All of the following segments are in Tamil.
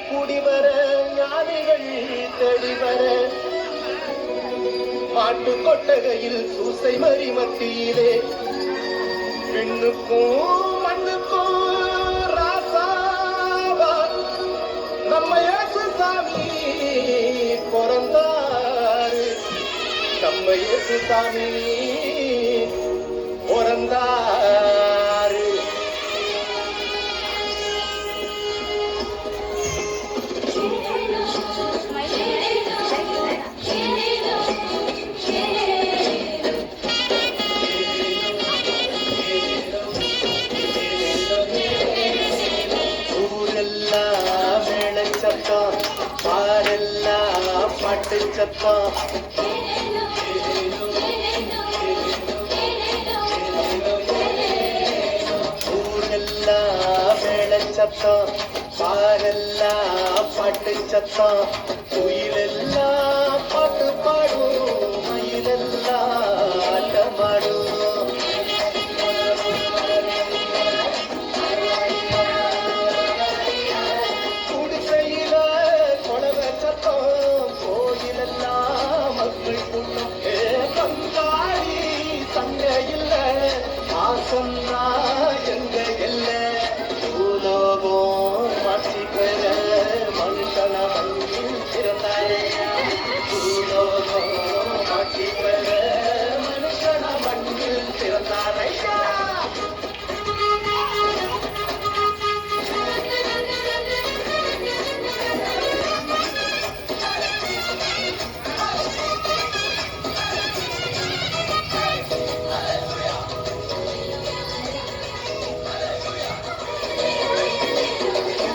குடிவர ஞானிகள் தெளிவர மாட்டு கொட்டகையில் சூசை மறி மத்தியிலே பெண்ணுக்கும் மண்ணுக்கும் ராசாவா நம்ம இயேசு சாமி பிறந்தாரு. நம்ம இயேசு சாமி பிறந்தாரு. ஊரெல்லாம் மேளச்சத்தம், பாரெல்லாம் பாட்டு சத்தம். ஊரெல்லாம் மேளச்சத்தம், பாரெல்லாம் பாட்டு சத்தம். குயிலெல்லாம் பாட்டு பாடும், மயிலெல்லாம் ஆட்டமாடும். குடிசையில கொலவ சத்தம், கோயிலெல்லாம் மக்கள் கூட்டம். பங்காளி சண்டை இல்ல, ஆசம்னா எங்க இல்ல. பூலோகம் மாற்றி பெற மனுஷன மண்ணில் பிறந்தாரே. பூலோகம் மாற்றி பெற மனுஷன மண்ணில் பிறந்தாரையா.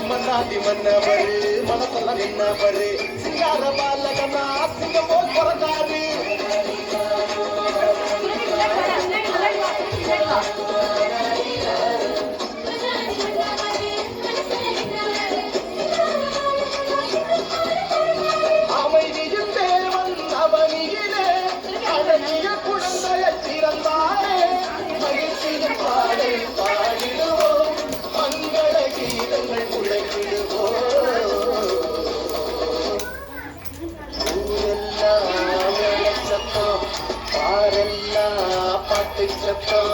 மன்னாதி மன்னவரு மனசெல்லாம் நின்னவரு, சிங்கார பாலகனா சிங்கம் போல் பிறந்தாரு. அமைதியின் தேவன் அவனியிலே அழகிய குழந்தையை பிறந்தாரே. மகிழ்ச்சியின் பாடல் பாடிடுவோம், மங்கள கீதங்கள் உழைக்கிடுவோம். ஊரெல்லாம் சத்தம், பாரெல்லாம் பாட்டு சத்தம்.